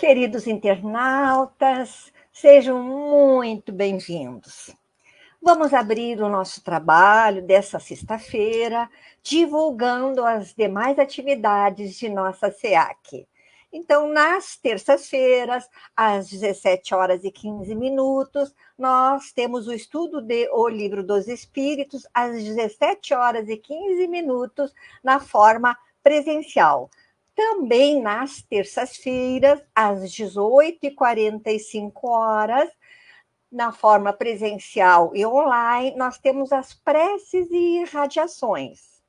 Queridos internautas, sejam muito bem-vindos. Vamos abrir o nosso trabalho dessa sexta-feira, divulgando as demais atividades de nossa SEAC. Então, nas terças-feiras, às 17 horas e 15 minutos, nós temos o estudo de O Livro dos Espíritos, às 17 horas e 15 minutos, na forma presencial. Também nas terças-feiras, às 18h45, na forma presencial e online, nós temos as preces e radiações.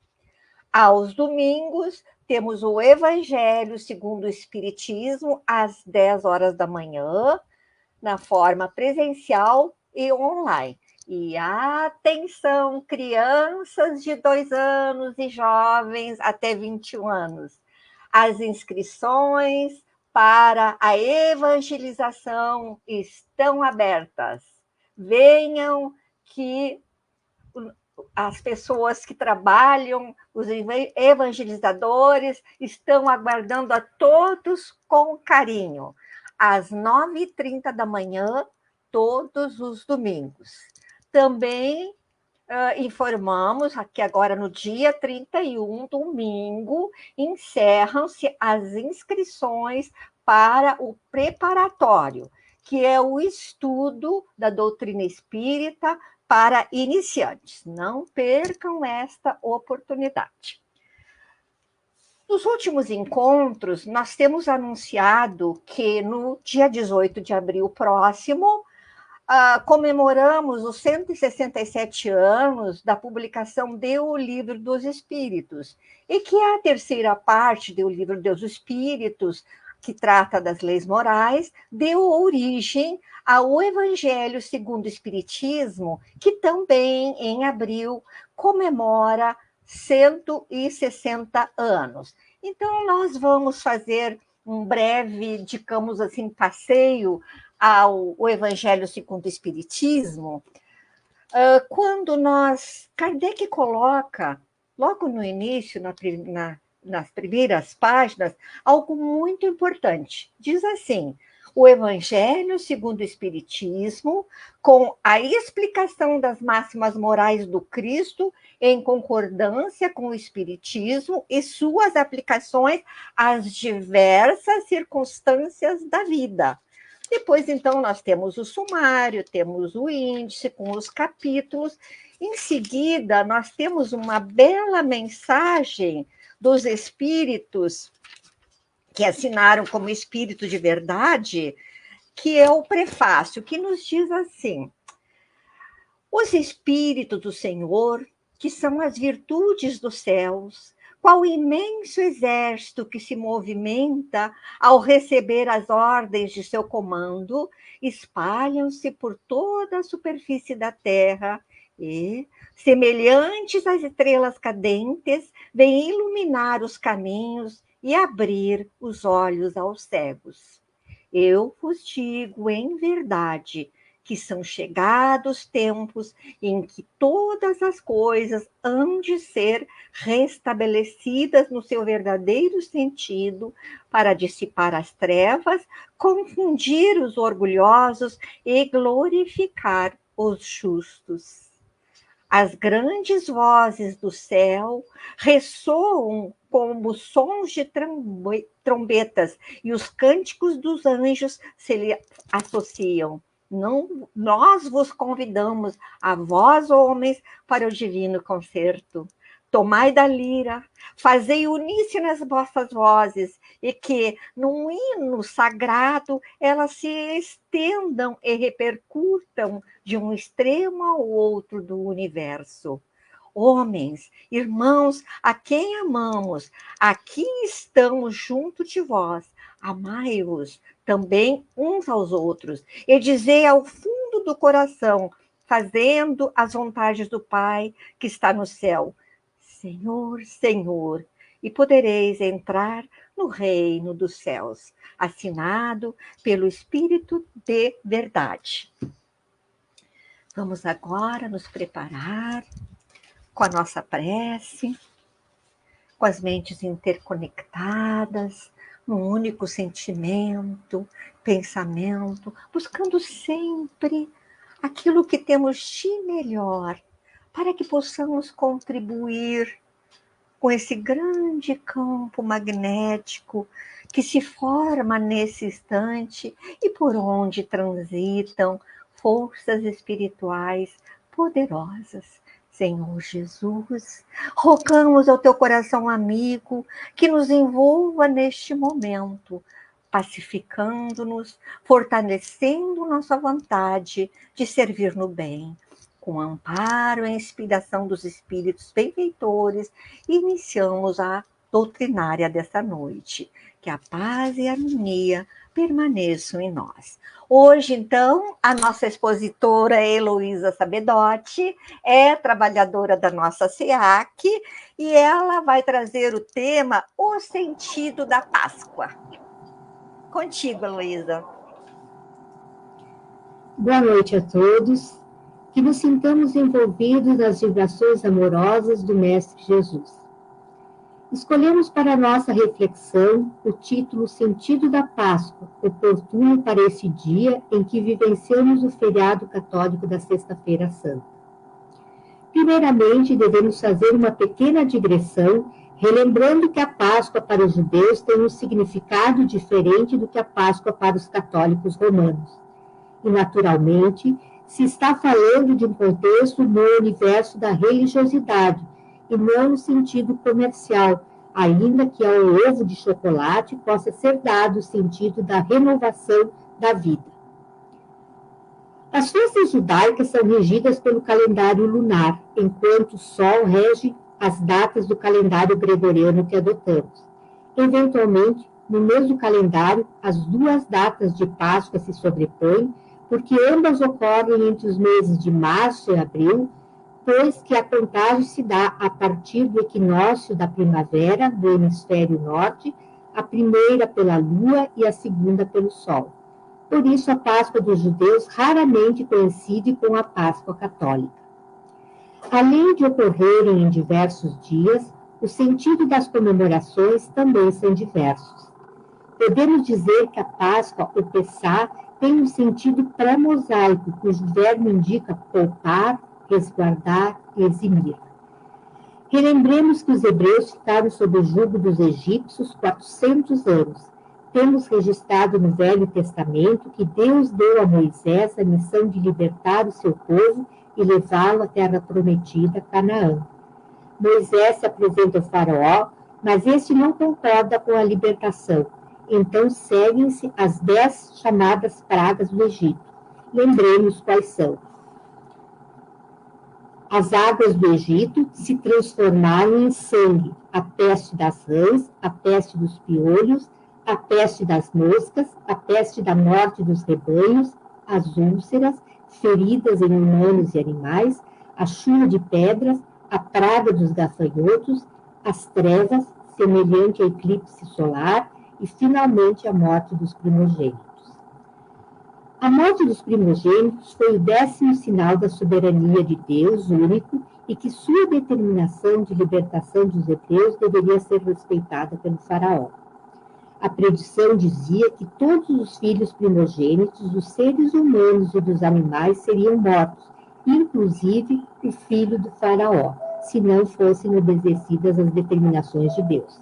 Aos domingos, temos o Evangelho segundo o Espiritismo, às 10 horas da manhã, na forma presencial e online. E atenção, crianças de 2 anos e jovens até 21 anos. As inscrições para a evangelização estão abertas. Venham que as pessoas que trabalham, os evangelizadores, estão aguardando a todos com carinho, às 9h30 da manhã, todos os domingos. Também informamos que agora no dia 31, domingo, encerram-se as inscrições para o preparatório, que é o estudo da doutrina espírita para iniciantes. Não percam esta oportunidade. Nos últimos encontros, nós temos anunciado que no dia 18 de abril próximo, comemoramos os 167 anos da publicação de O Livro dos Espíritos, e que a terceira parte do Livro dos Espíritos, que trata das leis morais, deu origem ao Evangelho segundo o Espiritismo, que também, em abril, comemora 160 anos. Então, nós vamos fazer um breve, digamos assim, passeio ao Evangelho segundo o Espiritismo, quando Kardec coloca, logo no início, nas primeiras páginas, algo muito importante. Diz assim: o Evangelho segundo o Espiritismo, com a explicação das máximas morais do Cristo, em concordância com o Espiritismo e suas aplicações às diversas circunstâncias da vida. Depois, então, nós temos o sumário, temos o índice com os capítulos. Em seguida, nós temos uma bela mensagem dos espíritos que assinaram como espírito de verdade, que é o prefácio, que nos diz assim: os espíritos do Senhor, que são as virtudes dos céus, qual imenso exército que se movimenta ao receber as ordens de seu comando, espalham-se por toda a superfície da terra e, semelhantes às estrelas cadentes, vêm iluminar os caminhos e abrir os olhos aos cegos. Eu vos digo em verdade que são chegados tempos em que todas as coisas hão de ser restabelecidas no seu verdadeiro sentido, para dissipar as trevas, confundir os orgulhosos e glorificar os justos. As grandes vozes do céu ressoam como sons de trombetas, e os cânticos dos anjos se lhe associam. Não, nós vos convidamos, a vós, homens, para o divino concerto. Tomai da lira, fazei uníssono as vossas vozes, e que, num hino sagrado, elas se estendam e repercutam de um extremo ao outro do universo. Homens, irmãos, a quem amamos, aqui estamos junto de vós. Amai-vos também uns aos outros, e dizei ao fundo do coração, fazendo as vontades do Pai que está no céu: Senhor, Senhor, e podereis entrar no reino dos céus. Assinado pelo Espírito de verdade. Vamos agora nos preparar com a nossa prece, com as mentes interconectadas, num único sentimento, pensamento, buscando sempre aquilo que temos de melhor, para que possamos contribuir com esse grande campo magnético que se forma nesse instante e por onde transitam forças espirituais poderosas. Senhor Jesus, rogamos ao teu coração amigo que nos envolva neste momento, pacificando-nos, fortalecendo nossa vontade de servir no bem, com amparo e inspiração dos espíritos benfeitores. Iniciamos a doutrinária desta noite. Que a paz e a harmonia permaneçam em nós. Hoje, então, a nossa expositora Heloísa Sabedotti é trabalhadora da nossa SEAC e ela vai trazer o tema O Sentido da Páscoa. Contigo, Heloísa. Boa noite a todos. Que nos sintamos envolvidos nas vibrações amorosas do Mestre Jesus. Escolhemos para nossa reflexão o título Sentido da Páscoa, oportuno para esse dia em que vivenciamos o feriado católico da Sexta-feira Santa. Primeiramente, devemos fazer uma pequena digressão, relembrando que a Páscoa para os judeus tem um significado diferente do que a Páscoa para os católicos romanos. E, naturalmente, se está falando de um contexto no universo da religiosidade, e não no sentido comercial, ainda que ao ovo de chocolate possa ser dado o sentido da renovação da vida. As festas judaicas são regidas pelo calendário lunar, enquanto o Sol rege as datas do calendário gregoriano que adotamos. Eventualmente, no mesmo calendário, as duas datas de Páscoa se sobrepõem, porque ambas ocorrem entre os meses de março e abril, pois que a contagem se dá a partir do equinócio da primavera do hemisfério norte, a primeira pela lua e a segunda pelo sol. Por isso, a Páscoa dos judeus raramente coincide com a Páscoa católica. Além de ocorrerem em diversos dias, o sentido das comemorações também são diversos. Podemos dizer que a Páscoa, ou Pessá, tem um sentido pré-mosaico, cujo verbo indica poupar, resguardar e eximir. Relembremos que os hebreus ficaram sob o jugo dos egípcios 400 anos. Temos registrado no Velho Testamento que Deus deu a Moisés a missão de libertar o seu povo e levá-lo à terra prometida, Canaã. Moisés se apresenta ao faraó, mas este não concorda com a libertação. Então seguem-se as 10 chamadas pragas do Egito. Lembremos quais são. As águas do Egito se transformaram em sangue, a peste das rãs, a peste dos piolhos, a peste das moscas, a peste da morte dos rebanhos, as úlceras, feridas em humanos e animais, a chuva de pedras, a praga dos gafanhotos, as trevas, semelhante a eclipse solar, e, finalmente, a morte dos primogênitos. A morte dos primogênitos foi o 10º sinal da soberania de Deus único e que sua determinação de libertação dos hebreus deveria ser respeitada pelo faraó. A predição dizia que todos os filhos primogênitos dos seres humanos e dos animais seriam mortos, inclusive o filho do faraó, se não fossem obedecidas as determinações de Deus.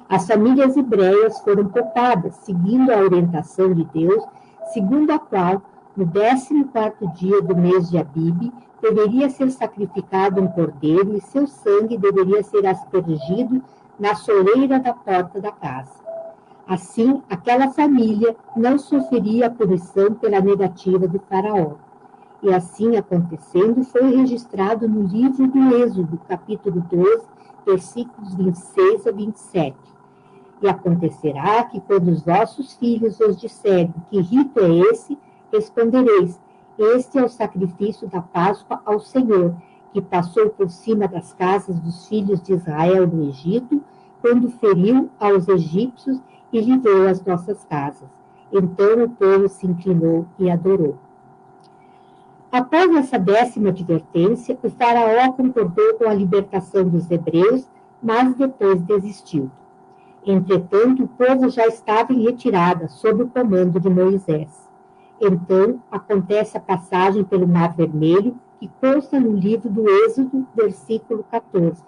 As famílias hebreias foram poupadas, seguindo a orientação de Deus, segundo a qual, no 14º dia do mês de Abibe, deveria ser sacrificado um cordeiro e seu sangue deveria ser aspergido na soleira da porta da casa. Assim, aquela família não sofreria a punição pela negativa do faraó. E assim acontecendo, foi registrado no livro do Êxodo, capítulo 12, versículos 26 a 27. E acontecerá que, quando os vossos filhos vos disserem que rito é esse, respondereis: este é o sacrifício da Páscoa ao Senhor, que passou por cima das casas dos filhos de Israel no Egito, quando feriu aos egípcios e livrou as nossas casas. Então o povo se inclinou e adorou. Após essa 10ª advertência, o faraó concordou com a libertação dos hebreus, mas depois desistiu. Entretanto, o povo já estava em retirada, sob o comando de Moisés. Então, acontece a passagem pelo Mar Vermelho, que consta no livro do Êxodo, versículo 14.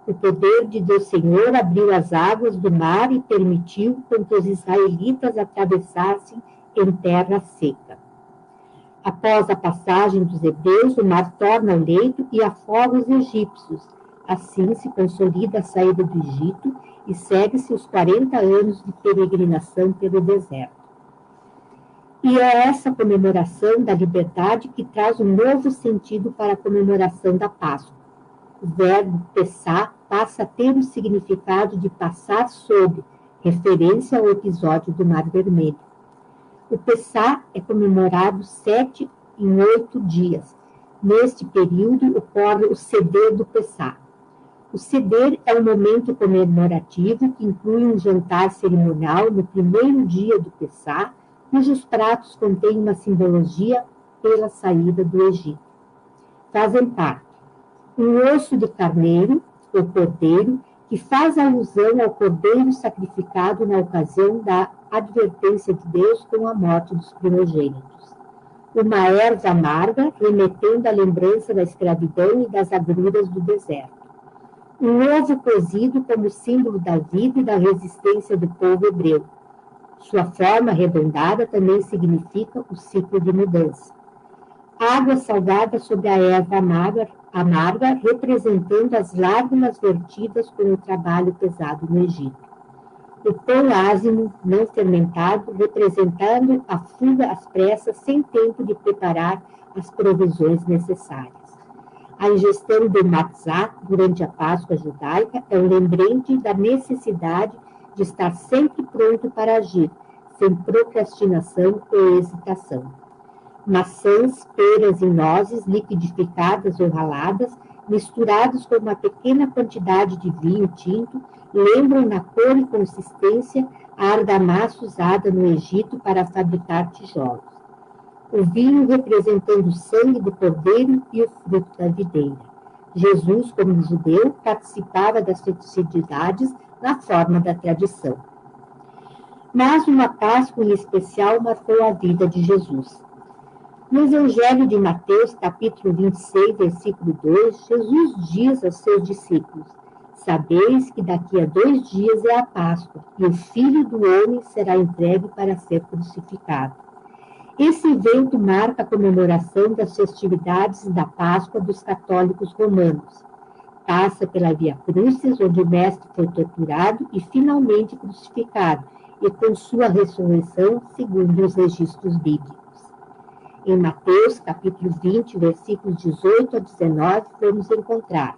O poder de Deus Senhor abriu as águas do mar e permitiu que os israelitas atravessassem em terra seca. Após a passagem dos hebreus, o mar torna o leito e afoga os egípcios. Assim se consolida a saída do Egito e segue-se os 40 anos de peregrinação pelo deserto. E é essa comemoração da liberdade que traz um novo sentido para a comemoração da Páscoa. O verbo pessar passa a ter o significado de passar sobre, referência ao episódio do Mar Vermelho. O Pessah é comemorado 7 em 8 dias. Neste período ocorre o Seder do Pessah. O Seder é um momento comemorativo que inclui um jantar cerimonial no primeiro dia do Pessah, cujos pratos contêm uma simbologia pela saída do Egito. Fazem parte um osso de carneiro, ou cordeiro, que faz alusão ao cordeiro sacrificado na ocasião da advertência de Deus com a morte dos primogênitos. Uma erva amarga, remetendo à lembrança da escravidão e das agruras do deserto. Um ovo cozido como símbolo da vida e da resistência do povo hebreu. Sua forma arredondada também significa o ciclo de mudança. Água salgada sobre a erva amarga, representando as lágrimas vertidas com o trabalho pesado no Egito. O pão ázimo, não fermentado, representando a fuga às pressas sem tempo de preparar as provisões necessárias. A ingestão do matzá durante a Páscoa judaica é um lembrete da necessidade de estar sempre pronto para agir, sem procrastinação ou hesitação. Maçãs, peras e nozes liquidificadas ou raladas, misturadas com uma pequena quantidade de vinho tinto, lembram na cor e consistência a argamassa usada no Egito para fabricar tijolos. O vinho representando o sangue do cordeiro e o fruto da videira. Jesus, como judeu, participava das festividades na forma da tradição. Mas uma Páscoa em especial marcou a vida de Jesus. No Evangelho de Mateus, capítulo 26, versículo 2, Jesus diz aos seus discípulos: sabeis que daqui a 2 dias é a Páscoa, e o Filho do Homem será entregue para ser crucificado. Esse evento marca a comemoração das festividades da Páscoa dos católicos romanos. Passa pela Via Crucis, onde o Mestre foi torturado e finalmente crucificado, e com sua ressurreição, segundo os registros bíblicos. Em Mateus, capítulo 20, versículos 18 a 19, vamos encontrar: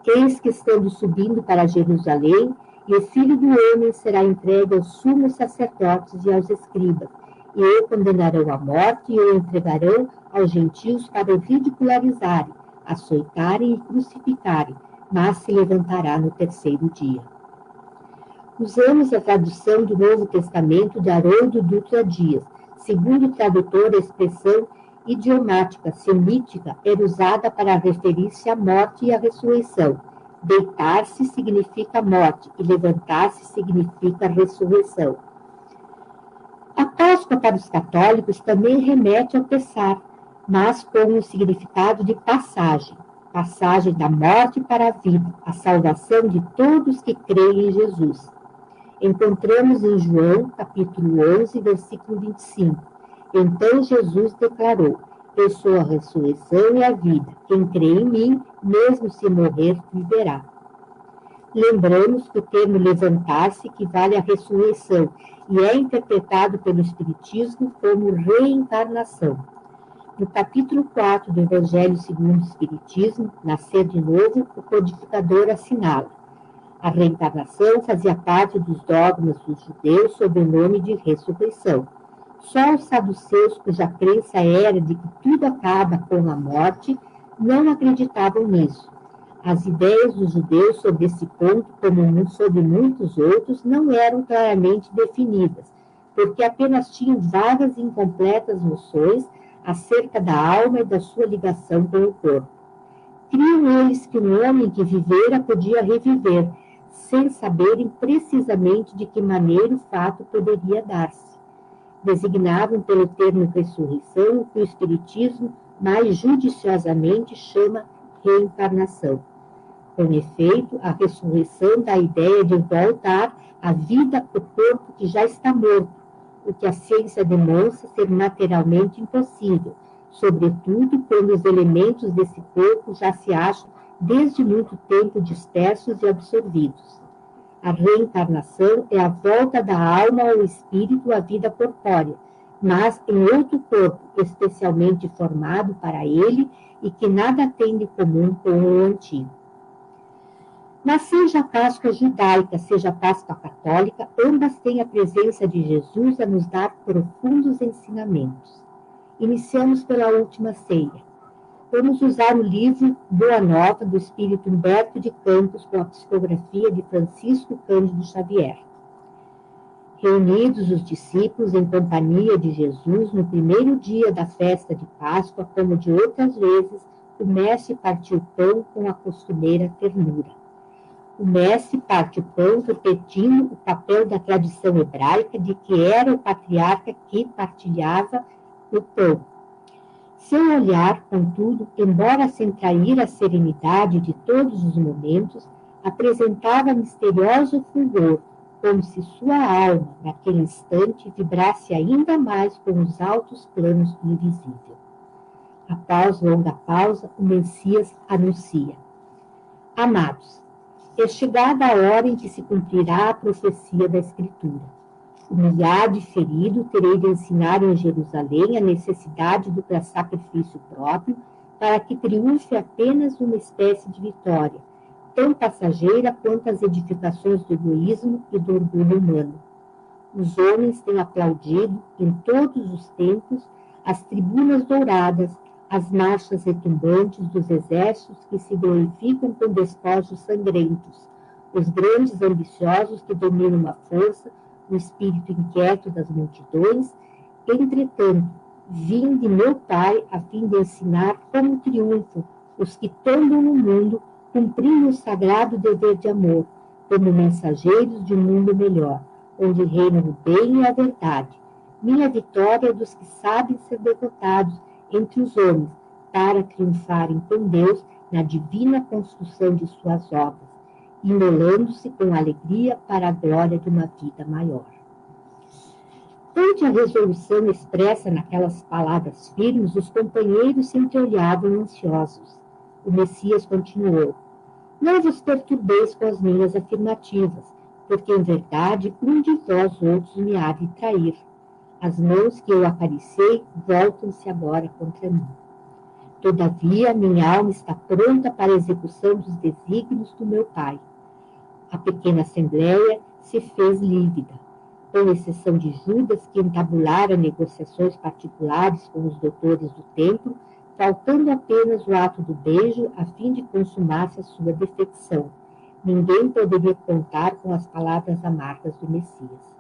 eis que estando subindo para Jerusalém, e o Filho do Homem será entregue aos sumos sacerdotes e aos escribas, e o condenarão à morte e o entregarão aos gentios para o ridicularizarem, açoitarem e crucificarem, mas se levantará no 3º dia. Usamos a tradução do Novo Testamento de Haroldo Dutra Dias. Segundo o tradutor, a expressão idiomática semítica era usada para referir-se à morte e à ressurreição. Deitar-se significa morte e levantar-se significa ressurreição. A Páscoa para os católicos também remete ao Pessar, mas com o significado de passagem da morte para a vida, a salvação de todos que creem em Jesus. Encontramos em João, capítulo 11, versículo 25. Então Jesus declarou: eu sou a ressurreição e a vida. Quem crê em mim, mesmo se morrer, viverá. Lembramos que o termo levantar-se equivale à ressurreição e é interpretado pelo Espiritismo como reencarnação. No capítulo 4 do Evangelho segundo o Espiritismo, Nascer de Novo, o codificador assinala: a reencarnação fazia parte dos dogmas dos judeus sob o nome de ressurreição. Só os saduceus, cuja crença era de que tudo acaba com a morte, não acreditavam nisso. As ideias dos judeus sobre esse ponto, como sobre muitos outros, não eram claramente definidas, porque apenas tinham vagas e incompletas noções acerca da alma e da sua ligação com o corpo. Criam eles que um homem que vivera podia reviver, sem saberem precisamente de que maneira o fato poderia dar-se. Designavam pelo termo ressurreição o que o Espiritismo mais judiciosamente chama reencarnação. Com efeito, a ressurreição dá a ideia de voltar à vida o corpo que já está morto, o que a ciência demonstra ser materialmente impossível, sobretudo quando os elementos desse corpo já se acham desde muito tempo dispersos e absorvidos. A reencarnação é a volta da alma ao espírito à vida corpórea, mas em outro corpo especialmente formado para ele e que nada tem de comum com o antigo. Mas seja a Páscoa judaica, seja a Páscoa católica, ambas têm a presença de Jesus a nos dar profundos ensinamentos. Iniciamos pela última ceia. Vamos usar o livro Boa Nova, do espírito Humberto de Campos, com a psicografia de Francisco Cândido Xavier. Reunidos os discípulos em companhia de Jesus, no primeiro dia da festa de Páscoa, como de outras vezes, o mestre partiu o pão com a costumeira ternura. O mestre parte o pão repetindo o papel da tradição hebraica de que era o patriarca que partilhava o pão. Seu olhar, contudo, embora sem trair a serenidade de todos os momentos, apresentava misterioso fulgor, como se sua alma, naquele instante, vibrasse ainda mais com os altos planos do invisível. Após longa pausa, o Messias anuncia: Amados, é chegada a hora em que se cumprirá a profecia da Escritura. Humilhado e ferido, terei de ensinar em Jerusalém a necessidade do sacrifício próprio, para que triunfe apenas uma espécie de vitória, tão passageira quanto as edificações do egoísmo e do orgulho humano. Os homens têm aplaudido, em todos os tempos, as tribunas douradas, as marchas retumbantes dos exércitos que se glorificam com despojos sangrentos, os grandes ambiciosos que dominam a força, o espírito inquieto das multidões. Entretanto, vim de meu Pai a fim de ensinar como triunfam os que tombam no mundo, cumprindo o sagrado dever de amor, como mensageiros de um mundo melhor, onde reinam o bem e a verdade. Minha vitória é dos que sabem ser derrotados entre os homens, para triunfarem com Deus na divina construção de suas obras, imolando-se com alegria para a glória de uma vida maior. Ante a resolução expressa naquelas palavras firmes, os companheiros se entreolhavam ansiosos. O Messias continuou: Não vos perturbeis com as minhas afirmativas, porque em verdade um de vós outros me há de trair. As mãos que eu acariciei voltam-se agora contra mim. Todavia, minha alma está pronta para a execução dos desígnios do meu Pai. A pequena assembleia se fez lívida, com exceção de Judas, que entabulara negociações particulares com os doutores do templo, faltando apenas o ato do beijo a fim de consumar-se a sua defecção. Ninguém poderia contar com as palavras amargas do Messias.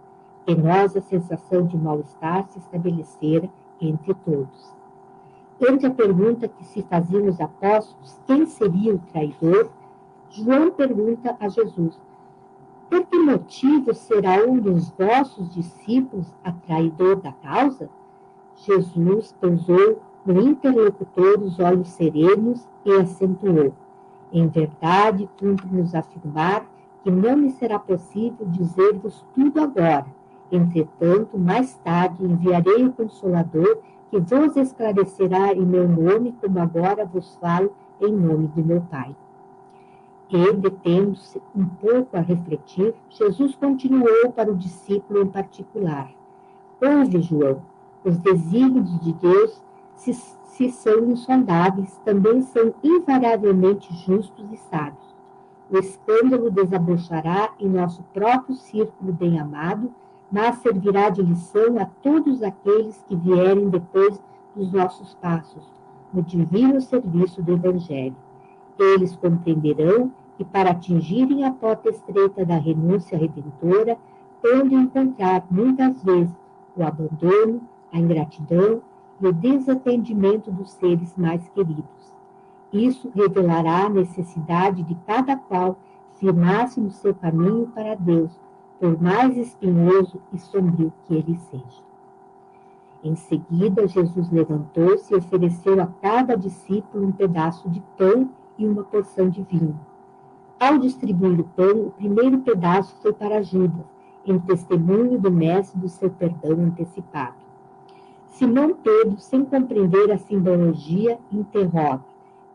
Penosa sensação de mal-estar se estabelecera entre todos. Ante a pergunta que se faziam os apóstolos, quem seria o traidor, João pergunta a Jesus: Por que motivo será um dos vossos discípulos a traidor da causa? Jesus pousou no interlocutor os olhos serenos e acentuou: Em verdade, cumpre-nos afirmar que não me será possível dizer-vos tudo agora. Entretanto, mais tarde enviarei o Consolador, que vos esclarecerá em meu nome, como agora vos falo em nome de meu Pai. E, detendo-se um pouco a refletir, Jesus continuou para o discípulo em particular: Ouve, João, os desígnios de Deus, se são insondáveis, também são invariavelmente justos e sábios. O escândalo desabrochará em nosso próprio círculo bem-amado, mas servirá de lição a todos aqueles que vierem depois dos nossos passos, no divino serviço do Evangelho. Eles compreenderão que, para atingirem a porta estreita da renúncia redentora, hão de encontrar, muitas vezes, o abandono, a ingratidão e o desatendimento dos seres mais queridos. Isso revelará a necessidade de cada qual firmar-se no seu caminho para Deus, por mais espinhoso e sombrio que ele seja. Em seguida, Jesus levantou-se e ofereceu a cada discípulo um pedaço de pão e uma porção de vinho. Ao distribuir o pão, o primeiro pedaço foi para Judas, em testemunho do Mestre do seu perdão antecipado. Simão Pedro, sem compreender a simbologia, interroga: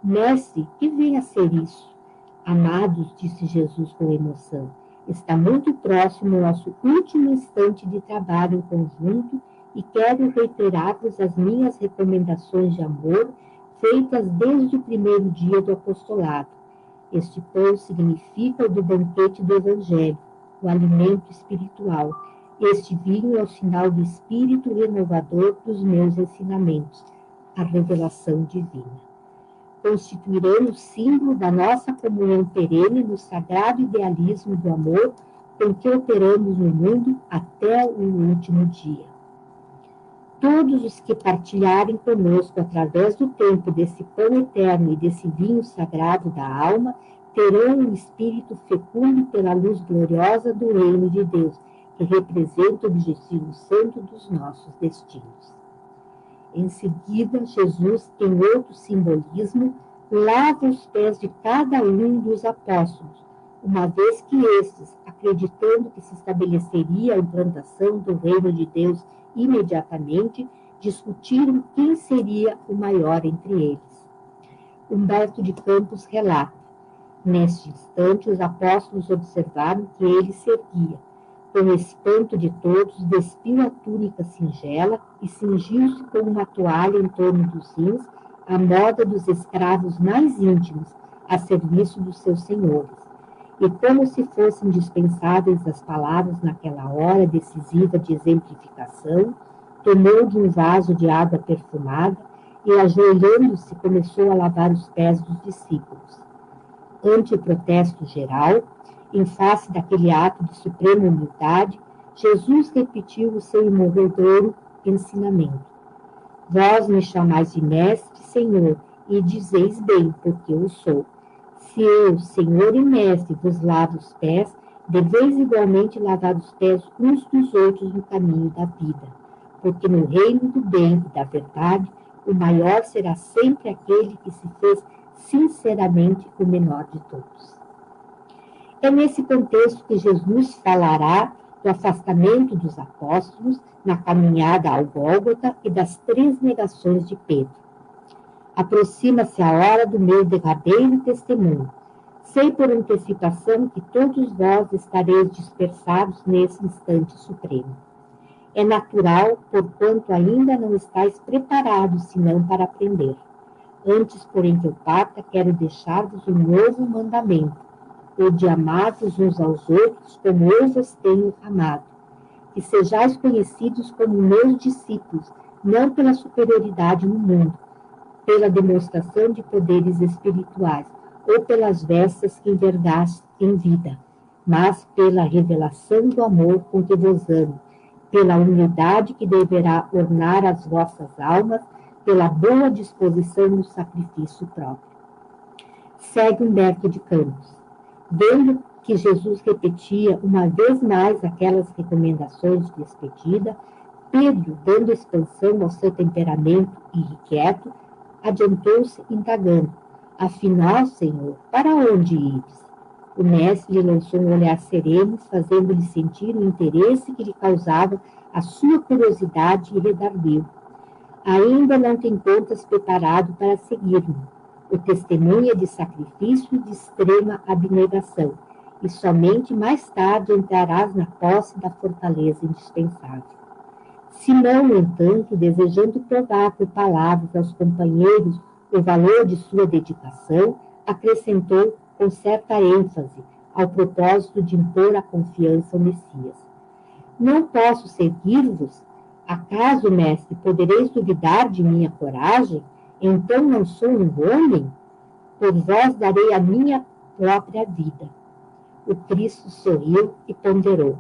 Mestre, que vem a ser isso? Amados, disse Jesus com emoção, está muito próximo o nosso último instante de trabalho em conjunto e quero reiterar-vos as minhas recomendações de amor feitas desde o primeiro dia do apostolado. Este pão significa o do banquete do Evangelho, o alimento espiritual. Este vinho é o sinal do espírito renovador dos meus ensinamentos, a revelação divina. Constituirão o símbolo da nossa comunhão perene no sagrado idealismo do amor com que operamos no mundo até o último dia. Todos os que partilharem conosco através do tempo desse pão eterno e desse vinho sagrado da alma, terão um espírito fecundo pela luz gloriosa do reino de Deus, que representa o objetivo santo dos nossos destinos. Em seguida, Jesus, em outro simbolismo, lava os pés de cada um dos apóstolos, uma vez que estes, acreditando que se estabeleceria a implantação do reino de Deus imediatamente, discutiram quem seria o maior entre eles. Humberto de Campos relata: neste instante, os apóstolos observaram que ele se erguia. Com o espanto de todos, despiu a túnica singela e cingiu-se com uma toalha em torno dos rins, à moda dos escravos mais íntimos, a serviço dos seus senhores. E como se fossem dispensáveis as palavras naquela hora decisiva de exemplificação, tomou de um vaso de água perfumada e, ajoelhando-se, começou a lavar os pés dos discípulos. Ante o protesto geral, em face daquele ato de suprema humildade, Jesus repetiu o seu imovedouro ensinamento. Vós me chamais de mestre, Senhor, e dizeis bem, porque eu sou. Se eu, Senhor e mestre, vos lavo os pés, deveis igualmente lavar os pés uns dos outros no caminho da vida. Porque no reino do bem e da verdade, o maior será sempre aquele que se fez sinceramente o menor de todos. É nesse contexto que Jesus falará do afastamento dos apóstolos na caminhada ao Gólgota e das 3 negações de Pedro. Aproxima-se a hora do meu derradeiro testemunho. Sei por antecipação que todos vós estareis dispersados nesse instante supremo. É natural, porquanto ainda não estáis preparados senão para aprender. Antes, porém, que eu parta, quero deixar-vos um novo mandamento, o de amar-vos uns aos outros como eu vos tenho amado. Que sejais conhecidos como meus discípulos, não pela superioridade no mundo, pela demonstração de poderes espirituais, ou pelas vestes que envergaste em vida, mas pela revelação do amor com que vos amo, pela humildade que deverá ornar as vossas almas, pela boa disposição no sacrifício próprio. Segue Humberto de Campos. Vendo que Jesus repetia uma vez mais aquelas recomendações de despedida, Pedro, dando expansão ao seu temperamento irrequieto, adiantou-se indagando: afinal, Senhor, para onde ires? O mestre lhe lançou um olhar sereno, fazendo-lhe sentir o interesse que lhe causava a sua curiosidade e redarguiu: ainda não te encontras preparado para seguir-me. O testemunho é de sacrifício e de extrema abnegação, e somente mais tarde entrarás na posse da fortaleza indispensável. Simão, no entanto, desejando provar por palavras aos companheiros o valor de sua dedicação, acrescentou com certa ênfase, ao propósito de impor a confiança ao Messias: não posso seguir-vos? Acaso, mestre, podereis duvidar de minha coragem? Então não sou um homem? Por vós darei a minha própria vida. O Cristo sorriu e ponderou: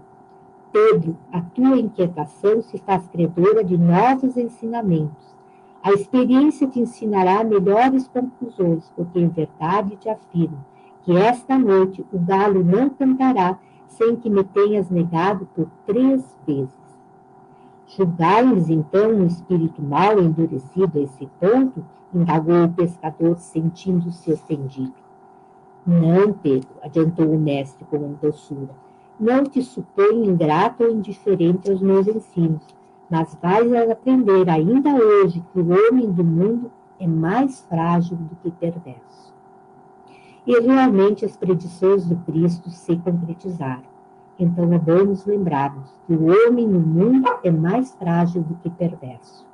Pedro, a tua inquietação se faz credora de novos ensinamentos. A experiência te ensinará melhores conclusões, porque em verdade te afirmo que esta noite o galo não cantará sem que me tenhas negado por 3 vezes. Julgai-lhes então um espírito mau endurecido a esse ponto? Indagou o pescador, sentindo-se ofendido. Não, Pedro, adiantou o mestre com doçura. Não te suponho ingrato ou indiferente aos meus ensinos, mas vais aprender ainda hoje que o homem do mundo é mais frágil do que perverso. E realmente as predições do Cristo se concretizaram. Então vamos lembrar-nos que o homem no mundo é mais frágil do que perverso.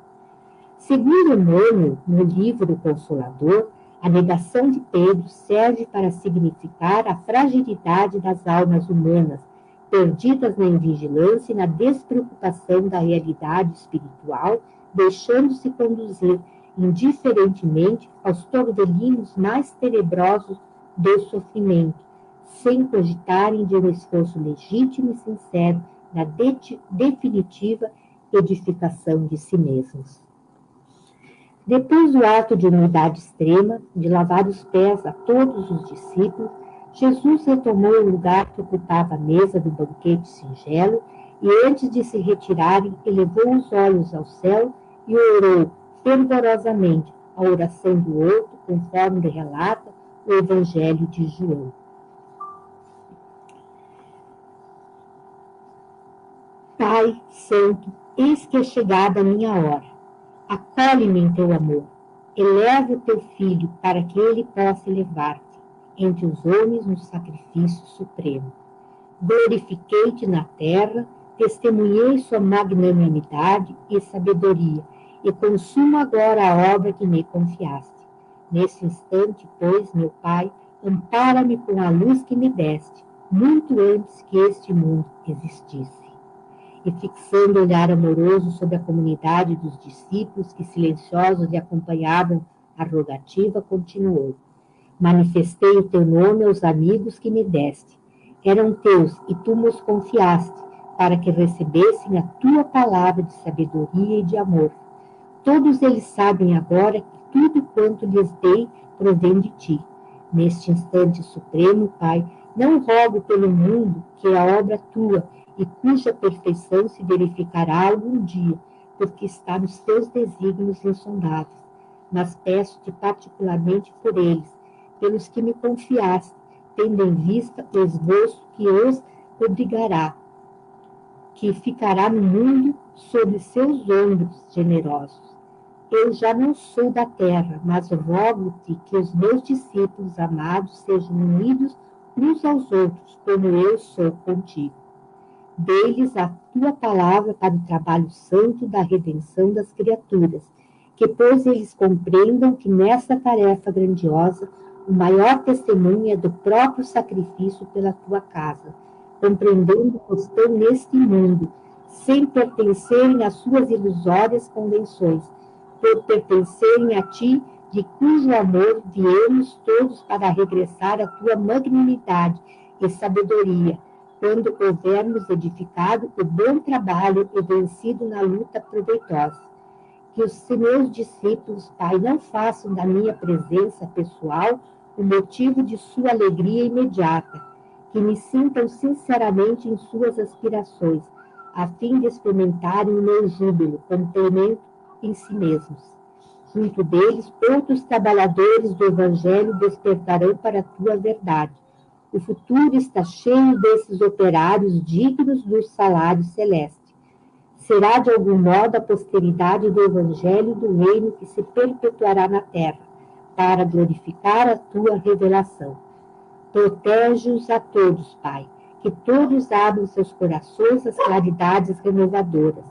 Segundo Emmanuel, no livro Consolador, a negação de Pedro serve para significar a fragilidade das almas humanas, perdidas na invigilância e na despreocupação da realidade espiritual, deixando-se conduzir indiferentemente aos torvelinhos mais tenebrosos do sofrimento, sem cogitarem de um esforço legítimo e sincero na definitiva edificação de si mesmos. Depois do ato de humildade extrema, de lavar os pés a todos os discípulos, Jesus retomou o lugar que ocupava a mesa do banquete singelo e, antes de se retirarem, elevou os olhos ao céu e orou fervorosamente a oração do outro, conforme relata o Evangelho de João. Pai Santo, eis que é chegada a minha hora. Acolhe-me em teu amor. Eleva o teu filho para que ele possa elevar-te entre os homens no sacrifício supremo. Glorifiquei-te na terra, testemunhei sua magnanimidade e sabedoria, e consumo agora a obra que me confiaste. Nesse instante, pois, meu Pai, ampara-me com a luz que me deste, muito antes que este mundo existisse. E fixando o olhar amoroso sobre a comunidade dos discípulos que silenciosos lhe acompanhavam a rogativa, continuou. Manifestei o teu nome aos amigos que me deste. Eram teus e tu nos confiaste, para que recebessem a tua palavra de sabedoria e de amor. Todos eles sabem agora que tudo quanto lhes dei provém de ti. Neste instante supremo, Pai, não rogo pelo mundo, que é a obra tua, e cuja perfeição se verificará algum dia, porque está nos teus desígnios insondáveis. Mas peço-te particularmente por eles, pelos que me confiaste, tendo em vista o esboço que os obrigará, que ficará no mundo sobre seus ombros generosos. Eu já não sou da terra, mas rogo-te que os meus discípulos amados sejam unidos uns aos outros, como eu sou contigo. Dê-lhes a tua palavra para o trabalho santo da redenção das criaturas, que pois eles compreendam que nessa tarefa grandiosa o maior testemunho é do próprio sacrifício pela tua casa, compreendendo que estão neste mundo, sem pertencerem às suas ilusórias convenções, por pertencerem a ti, de cujo amor viemos todos para regressar à tua magnanimidade e sabedoria, quando houvermos edificado o bom trabalho e vencido na luta proveitosa. Que os meus discípulos, Pai, não façam da minha presença pessoal o motivo de sua alegria imediata, que me sintam sinceramente em suas aspirações, a fim de experimentarem o meu júbilo, complemento em si mesmos. Junto deles, outros trabalhadores do Evangelho despertarão para a tua verdade. O futuro está cheio desses operários dignos do salário celeste. Será, de algum modo, a posteridade do Evangelho do Reino que se perpetuará na terra, para glorificar a tua revelação. Protege-os a todos, Pai, que todos abram seus corações às claridades renovadoras.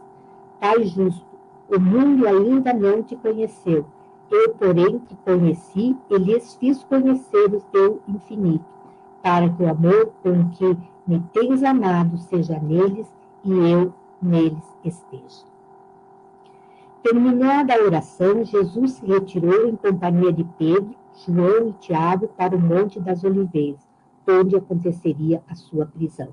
Pai justo, o mundo ainda não te conheceu. Eu, porém, te conheci e lhes fiz conhecer o teu infinito, para que o amor com que me tens amado seja neles e eu neles esteja. Terminada a oração, Jesus se retirou em companhia de Pedro, João e Tiago para o Monte das Oliveiras, onde aconteceria a sua prisão.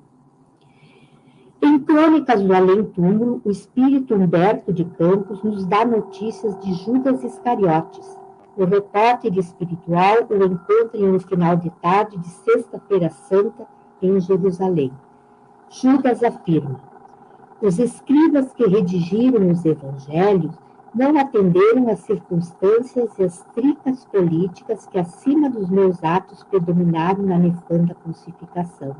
Em Crônicas do Além-Túmulo, o espírito Humberto de Campos nos dá notícias de Judas Iscariotes, O repórter espiritual o encontra em um final de tarde de Sexta-feira Santa em Jerusalém. Judas afirma: os escribas que redigiram os evangelhos não atenderam às circunstâncias e às tricas políticas que, acima dos meus atos, predominaram na nefanda crucificação.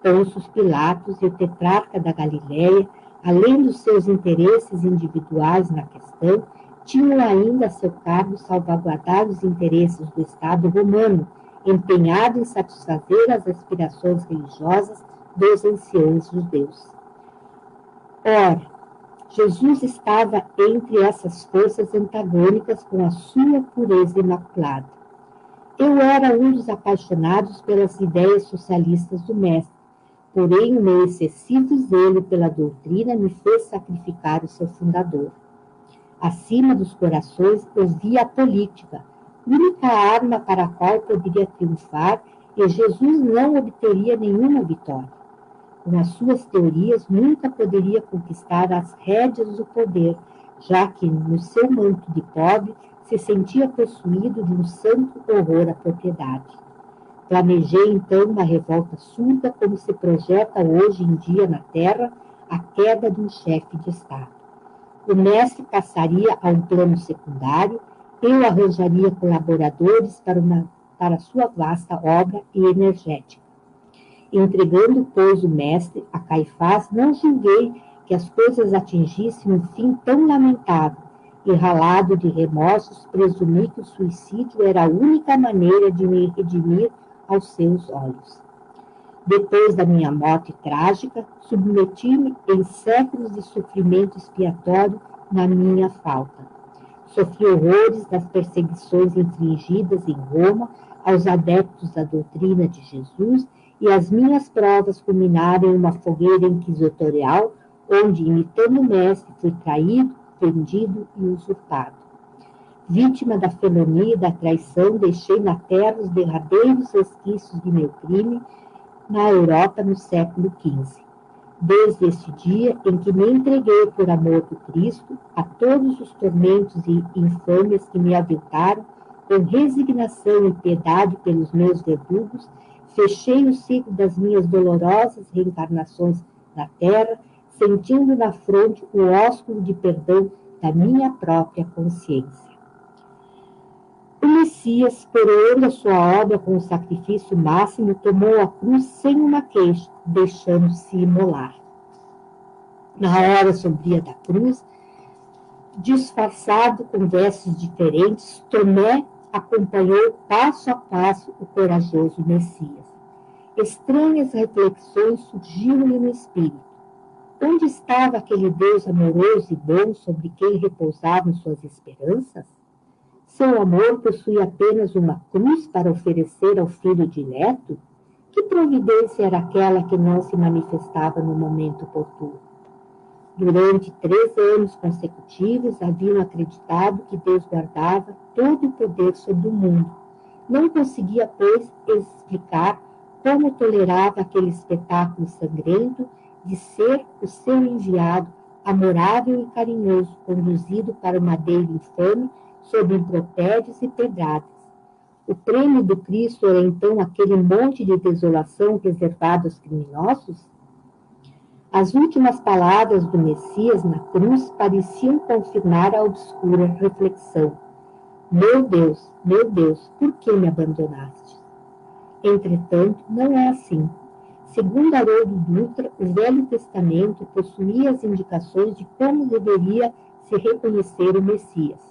Pôncio Pilatos e o tetrarca da Galileia, além dos seus interesses individuais na questão, tinham ainda a seu cargo salvaguardar os interesses do Estado romano, empenhado em satisfazer as aspirações religiosas dos anciãos judeus. Ora, Jesus estava entre essas forças antagônicas com a sua pureza imaculada. Eu era um dos apaixonados pelas ideias socialistas do Mestre, porém o meu excessivo zelo pela doutrina me fez sacrificar o seu fundador. Acima dos corações eu via a política, única arma para a qual poderia triunfar, e Jesus não obteria nenhuma vitória. Com as suas teorias, nunca poderia conquistar as rédeas do poder, já que, no seu manto de pobre, se sentia possuído de um santo horror à propriedade. Planejei, então, uma revolta surda, como se projeta hoje em dia na Terra a queda de um chefe de Estado. O mestre passaria a um plano secundário, eu arranjaria colaboradores para sua vasta obra e energética. Entregando, pois, o mestre a Caifás, não julguei que as coisas atingissem um fim tão lamentável, e, ralado de remorsos, presumi que o suicídio era a única maneira de me redimir aos seus olhos. Depois da minha morte trágica, submeti-me em séculos de sofrimento expiatório na minha falta. Sofri horrores das perseguições infligidas em Roma aos adeptos da doutrina de Jesus, e as minhas provas culminaram em uma fogueira inquisitorial, onde, imitando o mestre, fui traído, vendido e usurpado. Vítima da felonia e da traição, deixei na terra os derradeiros resquícios de meu crime na Europa no século XV. Desde este dia em que me entreguei por amor do Cristo a todos os tormentos e infâmias que me aviltaram, com resignação e piedade pelos meus verdugos, fechei o ciclo das minhas dolorosas reencarnações na terra, sentindo na fronte o ósculo de perdão da minha própria consciência. O Messias, coroando a sua obra com o sacrifício máximo, tomou a cruz sem uma queixa, deixando-se imolar. Na hora sombria da cruz, disfarçado com vestes diferentes, Tomé acompanhou passo a passo o corajoso Messias. Estranhas reflexões surgiram-lhe no espírito. Onde estava aquele Deus amoroso e bom sobre quem repousavam suas esperanças? Seu amor possuía apenas uma cruz para oferecer ao filho dileto? Que providência era aquela que não se manifestava no momento oportuno? Durante 3 anos consecutivos, haviam acreditado que Deus guardava todo o poder sobre o mundo. Não conseguia, pois, explicar como tolerava aquele espetáculo sangrento de ser o seu enviado, amorável e carinhoso, conduzido para o madeiro infame sob impropérios e pedradas. O prêmio do Cristo era então aquele monte de desolação reservado aos criminosos? As últimas palavras do Messias na cruz pareciam confirmar a obscura reflexão. Meu Deus, por que me abandonaste? Entretanto, não é assim. Segundo Haroldo Dutra, o Velho Testamento possuía as indicações de como deveria se reconhecer o Messias.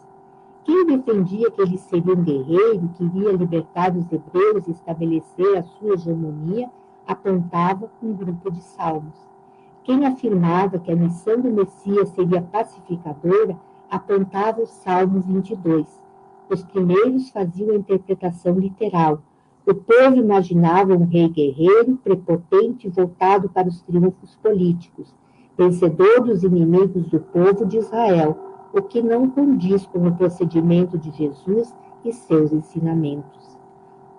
Quem defendia que ele seria um guerreiro que iria libertar os hebreus e estabelecer a sua hegemonia, apontava um grupo de salmos. Quem afirmava que a missão do Messias seria pacificadora, apontava o Salmo 22. Os primeiros faziam a interpretação literal. O povo imaginava um rei guerreiro, prepotente, voltado para os triunfos políticos, vencedor dos inimigos do povo de Israel, o que não condiz com o procedimento de Jesus e seus ensinamentos.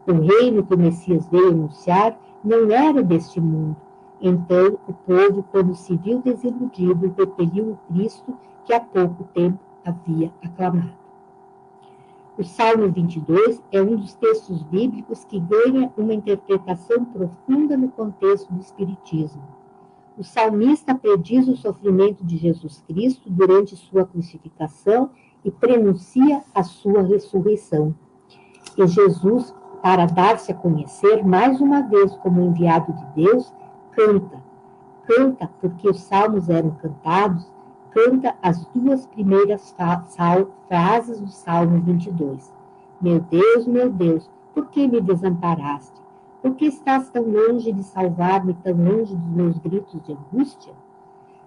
O reino que o Messias veio anunciar não era deste mundo. Então, o povo, quando se viu desiludido, repeliu o Cristo que há pouco tempo havia aclamado. O Salmo 22 é um dos textos bíblicos que ganha uma interpretação profunda no contexto do Espiritismo. O salmista prediz o sofrimento de Jesus Cristo durante sua crucificação e prenuncia a sua ressurreição. E Jesus, para dar-se a conhecer mais uma vez como enviado de Deus, canta. Canta porque os salmos eram cantados, canta as duas primeiras frases do Salmo 22. Meu Deus, por que me desamparaste? Por que estás tão longe de salvar-me, tão longe dos meus gritos de angústia?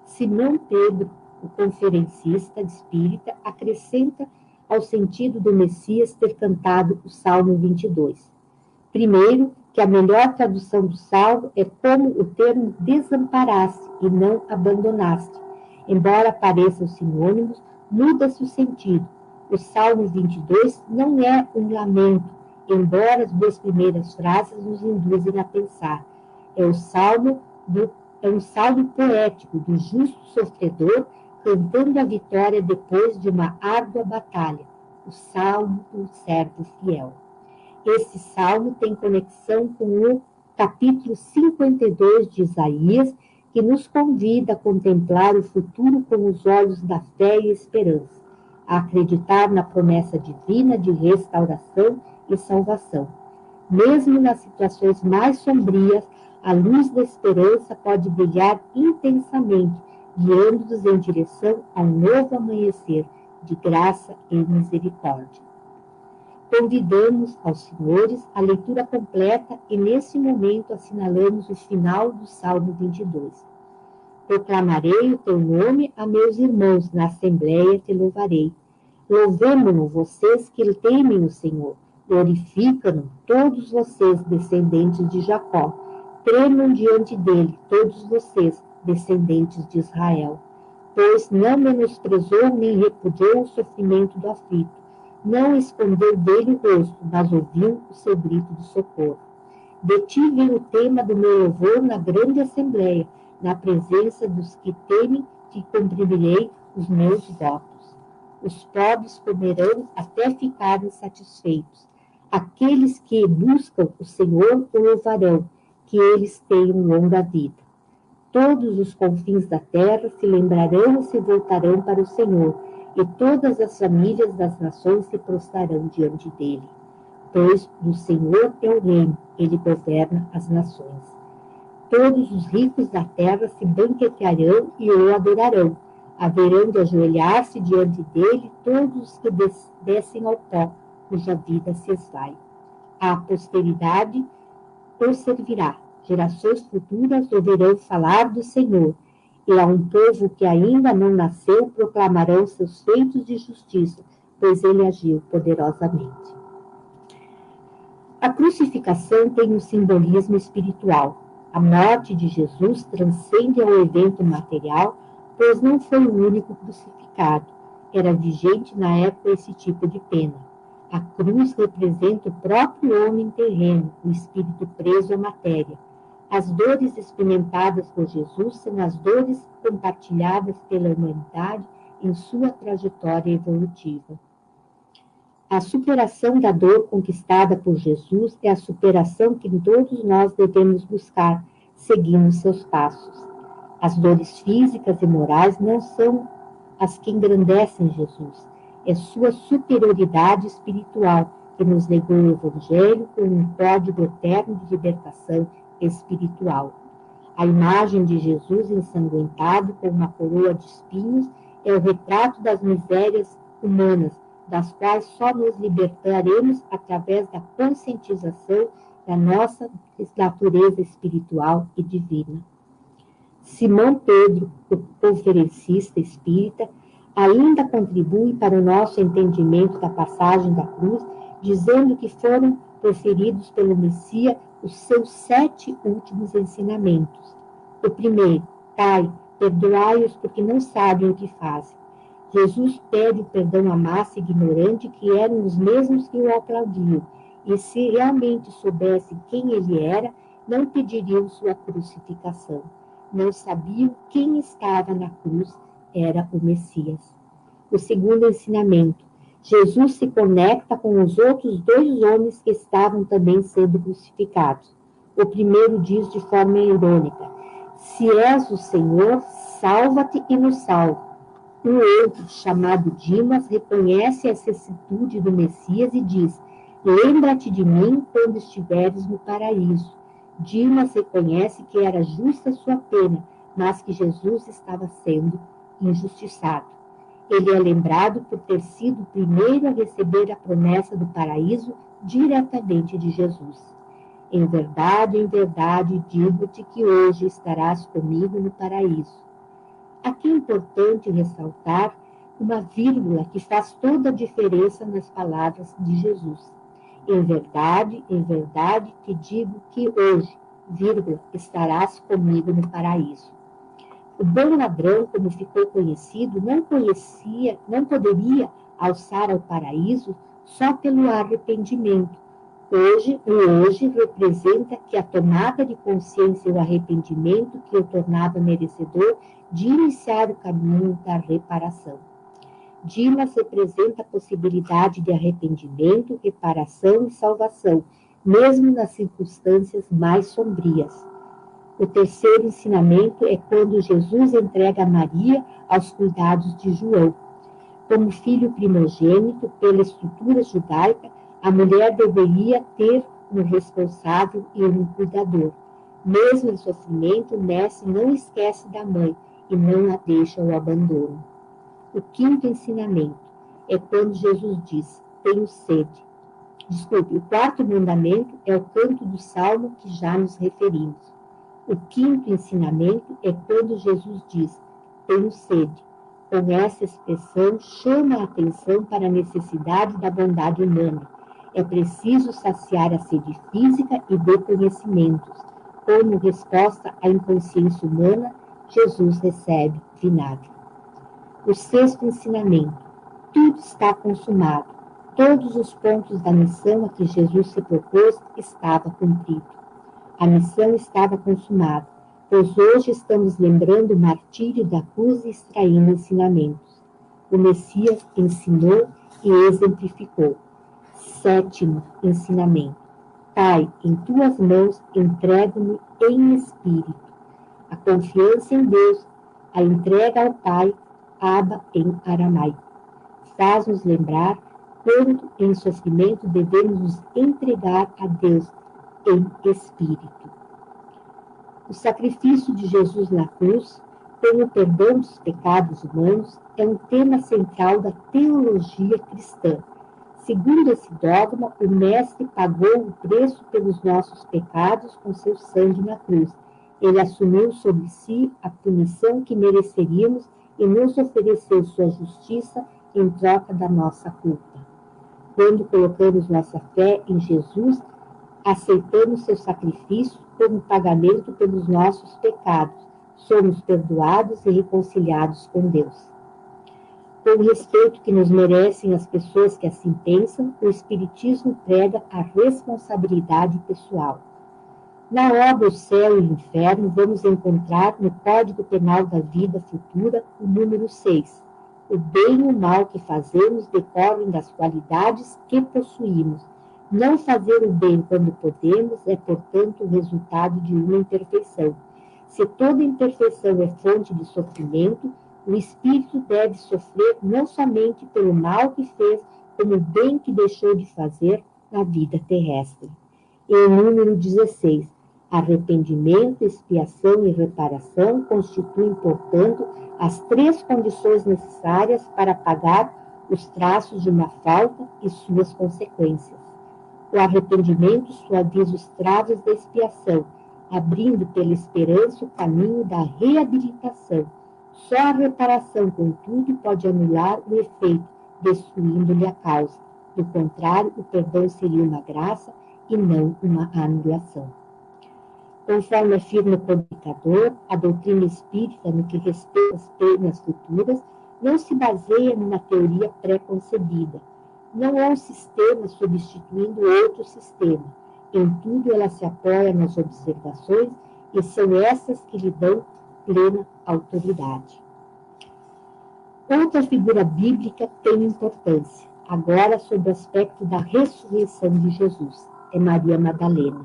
Simão Pedro, o conferencista espírita, acrescenta ao sentido do Messias ter cantado o Salmo 22. Primeiro, que a melhor tradução do salmo é como o termo desamparaste e não abandonaste. Embora apareçam sinônimos, muda-se o sentido. O Salmo 22 não é um lamento, embora as duas primeiras frases nos induzem a pensar. É um salmo poético do justo sofredor cantando a vitória depois de uma árdua batalha. O salmo do servo fiel. Esse salmo tem conexão com o capítulo 52 de Isaías, que nos convida a contemplar o futuro com os olhos da fé e esperança, a acreditar na promessa divina de restauração e salvação. Mesmo nas situações mais sombrias, a luz da esperança pode brilhar intensamente, guiando-nos em direção a um novo amanhecer de graça e misericórdia. Convidamos aos senhores a leitura completa e, nesse momento, assinalamos o final do Salmo 22. Proclamarei o teu nome a meus irmãos, na assembleia te louvarei. Louvemo-no vocês que temem o Senhor. Glorificam-no todos vocês, descendentes de Jacó. Tremam diante dele, todos vocês, descendentes de Israel. Pois não menosprezou nem repudiou o sofrimento do aflito. Não escondeu dele o rosto, mas ouviu o seu grito de socorro. Detive o tema do meu louvor na grande assembleia, na presença dos que temem, que cumprirei os meus votos. Os pobres comerão até ficarem satisfeitos. Aqueles que buscam o Senhor o louvarão, que eles tenham longa vida. Todos os confins da terra se lembrarão e se voltarão para o Senhor, e todas as famílias das nações se prostrarão diante dele. Pois do Senhor é o reino, ele governa as nações. Todos os ricos da terra se banquetearão e o adorarão. Haverão de ajoelhar-se diante dele todos os que descem ao pó, cuja vida se esvai. A posteridade o servirá. Gerações futuras ouvirão falar do Senhor, e a um povo que ainda não nasceu proclamarão seus feitos de justiça, pois ele agiu poderosamente. A crucificação tem um simbolismo espiritual. A morte de Jesus transcende ao evento material, pois não foi o único crucificado. Era vigente na época esse tipo de pena. A cruz representa o próprio homem terreno, o espírito preso à matéria. As dores experimentadas por Jesus são as dores compartilhadas pela humanidade em sua trajetória evolutiva. A superação da dor conquistada por Jesus é a superação que todos nós devemos buscar, seguindo seus passos. As dores físicas e morais não são as que engrandecem Jesus, é sua superioridade espiritual que nos legou o Evangelho com um código eterno de libertação espiritual. A imagem de Jesus ensanguentado com uma coroa de espinhos é o retrato das misérias humanas, das quais só nos libertaremos através da conscientização da nossa natureza espiritual e divina. Simão Pedro, o conferencista espírita, ainda contribui para o nosso entendimento da passagem da cruz, dizendo que foram proferidos pelo Messias os seus 7 últimos ensinamentos. O primeiro, Pai, perdoai-os porque não sabem o que fazem. Jesus pede o perdão à massa ignorante que eram os mesmos que o aplaudiam, e se realmente soubessem quem ele era, não pediriam sua crucificação. Não sabiam quem estava na cruz, era o Messias. O segundo ensinamento, Jesus se conecta com os outros 2 homens que estavam também sendo crucificados. O primeiro diz de forma irônica: se és o Senhor, salva-te e nos salva. O outro, chamado Dimas, reconhece a vicissitude do Messias e diz: lembra-te de mim quando estiveres no paraíso. Dimas reconhece que era justa sua pena, mas que Jesus estava sendo injustiçado. Ele é lembrado por ter sido o primeiro a receber a promessa do paraíso diretamente de Jesus. Em verdade, digo-te que hoje estarás comigo no paraíso. Aqui é importante ressaltar uma vírgula que faz toda a diferença nas palavras de Jesus. Em verdade, te digo que hoje, vírgula, estarás comigo no paraíso. O bom ladrão, como ficou conhecido, não poderia alçar ao paraíso só pelo arrependimento. O hoje representa que a tomada de consciência e o arrependimento que o tornava merecedor de iniciar o caminho da reparação. Dimas representa a possibilidade de arrependimento, reparação e salvação, mesmo nas circunstâncias mais sombrias. O terceiro ensinamento é quando Jesus entrega Maria aos cuidados de João. Como filho primogênito, pela estrutura judaica, a mulher deveria ter um responsável e um cuidador. Mesmo em sofrimento, o mestre não esquece da mãe e não a deixa ao abandono. O quinto ensinamento é quando Jesus diz: tenho sede. O quarto mandamento é o canto do salmo que já nos referimos. O quinto ensinamento é quando Jesus diz: tenho sede. Com essa expressão, chama a atenção para a necessidade da bondade humana. É preciso saciar a sede física e de conhecimentos. Como resposta à inconsciência humana, Jesus recebe vinagre. O sexto ensinamento: tudo está consumado. Todos os pontos da missão a que Jesus se propôs estavam cumpridos. A missão estava consumada, pois hoje estamos lembrando o martírio da cruz e extraindo ensinamentos. O Messias ensinou e exemplificou. Sétimo ensinamento: Pai, em tuas mãos entrego-me em espírito. A confiança em Deus, a entrega ao Pai, Abba em aramaico. Faz-nos lembrar quando em sofrimento devemos nos entregar a Deus em espírito. O sacrifício de Jesus na cruz, como o perdão dos pecados humanos, é um tema central da teologia cristã. Segundo esse dogma, o Mestre pagou o preço pelos nossos pecados com seu sangue na cruz. Ele assumiu sobre si a punição que mereceríamos e nos ofereceu sua justiça em troca da nossa culpa. Quando colocamos nossa fé em Jesus, aceitamos seu sacrifício como pagamento pelos nossos pecados. Somos perdoados e reconciliados com Deus. Com o respeito que nos merecem as pessoas que assim pensam, o Espiritismo prega a responsabilidade pessoal. Na obra O Céu e o Inferno, vamos encontrar no Código Penal da Vida Futura o número 6. O bem e o mal que fazemos decorrem das qualidades que possuímos. Não fazer o bem quando podemos é, portanto, o resultado de uma imperfeição. Se toda imperfeição é fonte de sofrimento, o espírito deve sofrer não somente pelo mal que fez, como o bem que deixou de fazer na vida terrestre. E o número 16. Arrependimento, expiação e reparação constituem, portanto, as 3 condições necessárias para pagar os traços de uma falta e suas consequências. O arrependimento suaviza os travos da expiação, abrindo pela esperança o caminho da reabilitação. Só a reparação, contudo, pode anular o efeito, destruindo-lhe a causa. Do contrário, o perdão seria uma graça e não uma anulação. Conforme afirma o publicador, a doutrina espírita, no que respeita às penas futuras, não se baseia numa teoria pré-concebida. Não é um sistema substituindo outro sistema. Em tudo ela se apoia nas observações e são essas que lhe dão plena autoridade. Outra figura bíblica tem importância. agora sob o aspecto da ressurreição de Jesus. É Maria Madalena.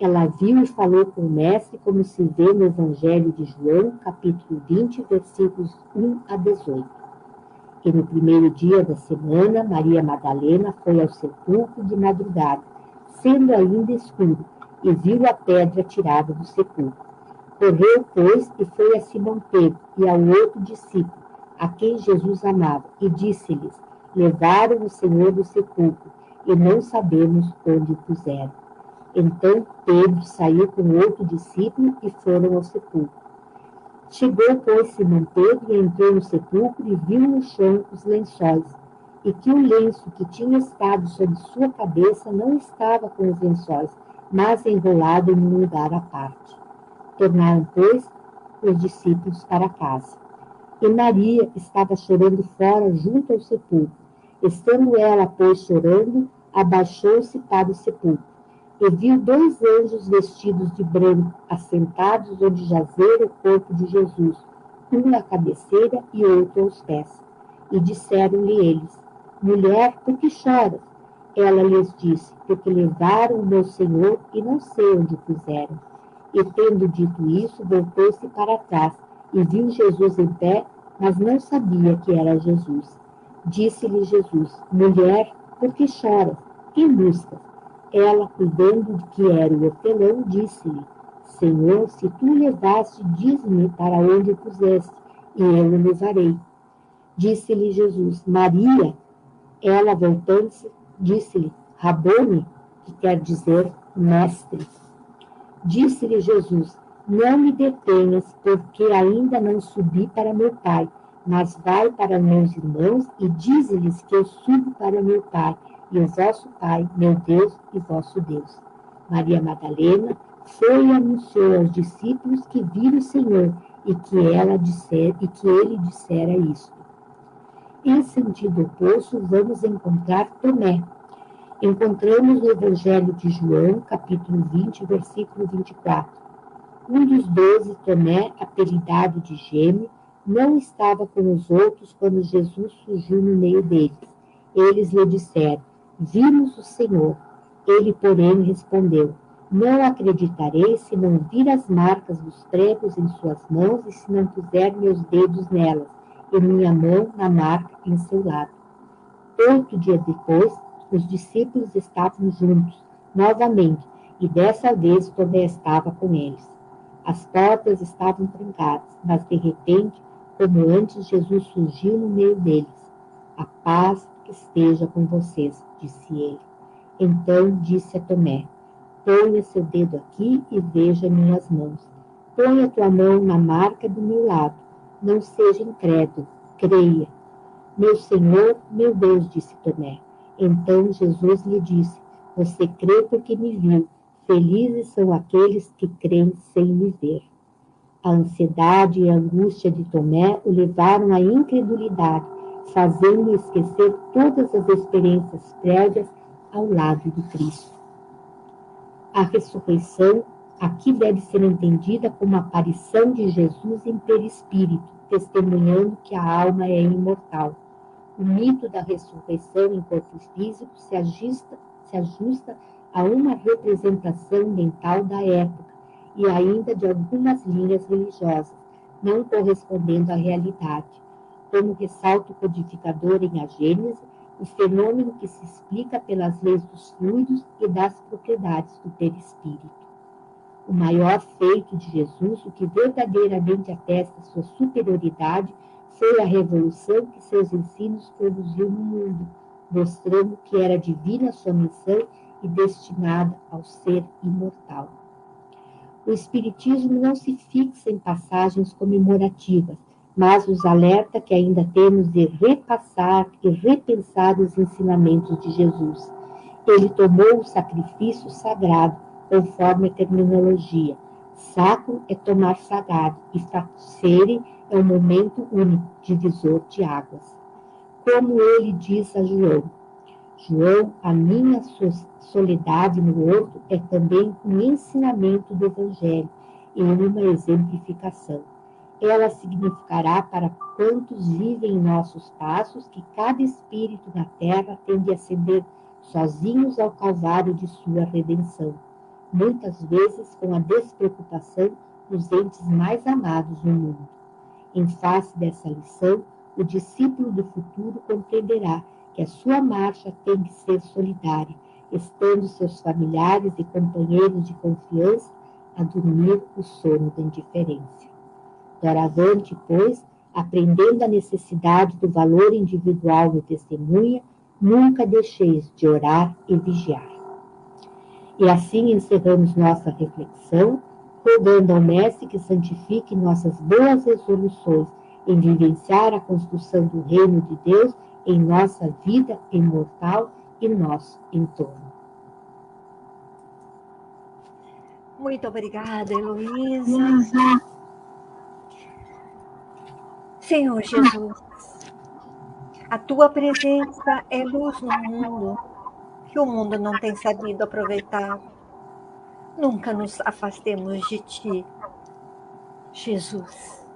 Ela viu e falou com o Mestre, como se vê no Evangelho de João, capítulo 20, versículos 1 a 18. E no primeiro dia da semana, Maria Madalena foi ao sepulcro de madrugada, sendo ainda escuro, e viu a pedra tirada do sepulcro. Correu, pois, e foi a Simão Pedro e ao outro discípulo, a quem Jesus amava, e disse-lhes: levaram o Senhor do sepulcro, e não sabemos onde o puseram. Então Pedro saiu com outro discípulo e foram ao sepulcro. Chegou, pois, Simão Pedro e entrou no sepulcro e viu no chão os lençóis, e que o lenço que tinha estado sobre sua cabeça não estava com os lençóis, mas enrolado em um lugar à parte. Tornaram, pois, os discípulos para casa. E Maria estava chorando fora, junto ao sepulcro. Estando ela, pois, chorando, abaixou-se para o sepulcro. E viu 2 anjos vestidos de branco, assentados onde jazera o corpo de Jesus, um à cabeceira e outro aos pés. E disseram-lhe eles: mulher, por que choras? Ela lhes disse: porque levaram o meu Senhor e não sei onde o puseram. E tendo dito isso, voltou-se para trás e viu Jesus em pé, mas não sabia que era Jesus. Disse-lhe Jesus: mulher, por que choras? Quem buscas? Ela, cuidando de que era o hortelão, disse-lhe: Senhor, se tu o levaste, diz-me para onde o puseste, e eu o levarei. Disse-lhe Jesus: Maria. Ela, voltando-se, disse-lhe: Rabone, que quer dizer mestre. Disse-lhe Jesus: não me detenhas, porque ainda não subi para meu Pai, mas vai para meus irmãos e dize-lhes que eu subo para meu Pai, e o vosso Pai, meu Deus e vosso Deus. Maria Madalena foi e anunciou aos discípulos que viram o Senhor e que ele dissera isto. Em sentido oposto, vamos encontrar Tomé. Encontramos no Evangelho de João, capítulo 20, versículo 24. Um dos 12, Tomé, apelidado de Gêmeo, não estava com os outros quando Jesus surgiu no meio deles. Eles lhe disseram: vimos o Senhor. Ele, porém, respondeu: não acreditarei se não vir as marcas dos pregos em suas mãos e se não puser meus dedos nelas, e minha mão na marca em seu lado. 8 dias depois, os discípulos estavam juntos, novamente, e dessa vez Tomé estava com eles. As portas estavam trancadas, mas de repente, como antes, Jesus surgiu no meio deles. A paz esteja com vocês, disse ele. Então disse a Tomé: ponha seu dedo aqui e veja minhas mãos. Ponha tua mão na marca do meu lado. Não seja incrédulo, creia. Meu Senhor, meu Deus, disse Tomé. Então Jesus lhe disse: você crê porque me viu. Felizes são aqueles que creem sem me ver. A ansiedade e a angústia de Tomé o levaram à incredulidade, fazendo-o esquecer todas as experiências prévias ao lado de Cristo. A ressurreição aqui deve ser entendida como a aparição de Jesus em perispírito, testemunhando que a alma é imortal. O mito da ressurreição em corpo físico se ajusta a uma representação mental da época e ainda de algumas linhas religiosas, não correspondendo à realidade. Como ressalta o codificador em A Gênese, o fenômeno que se explica pelas leis dos fluidos e das propriedades do perispírito. O maior feito de Jesus, o que verdadeiramente atesta sua superioridade, foi a revolução que seus ensinos produziu no mundo, mostrando que era divina sua missão e destinada ao ser imortal. O Espiritismo não se fixa em passagens comemorativas, mas nos alerta que ainda temos de repassar e repensar os ensinamentos de Jesus. Ele tomou o sacrifício sagrado, conforme a terminologia. Sacro é tomar sagrado, e facere é um momento único, divisor de águas. Como ele diz a João: João, a minha soledade no horto é também um ensinamento do Evangelho e uma exemplificação. ela significará para quantos vivem em nossos passos que cada espírito na terra tem de ascender sozinhos ao calvário de sua redenção, muitas vezes com a despreocupação dos entes mais amados no mundo. Em face dessa lição, o discípulo do futuro compreenderá que a sua marcha tem que ser solidária, estando seus familiares e companheiros de confiança a dormir o sono da indiferença. Doravante, pois, aprendendo a necessidade do valor individual no testemunha, nunca deixeis de orar e vigiar. E assim encerramos nossa reflexão, rogando ao Mestre que santifique nossas boas resoluções em vivenciar a construção do reino de Deus em nossa vida imortal e nosso entorno. Muito obrigada, Heloísa. Senhor Jesus, a tua presença é luz no mundo, que o mundo não tem sabido aproveitar. Nunca nos afastemos de ti, Jesus.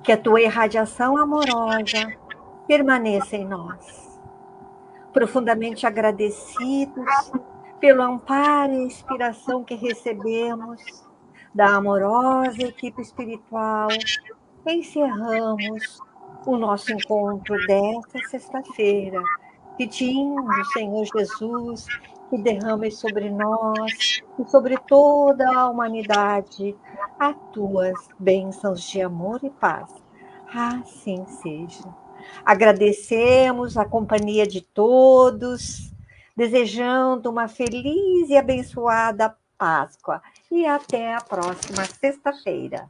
Que a tua irradiação amorosa permaneça em nós. Profundamente agradecidos pelo amparo e inspiração que recebemos da amorosa equipe espiritual, encerramos o nosso encontro desta sexta-feira, pedindo, Senhor Jesus, que derrame sobre nós e sobre toda a humanidade as tuas bênçãos de amor e paz. Assim seja. Agradecemos a companhia de todos, desejando uma feliz e abençoada Páscoa. E até a próxima sexta-feira.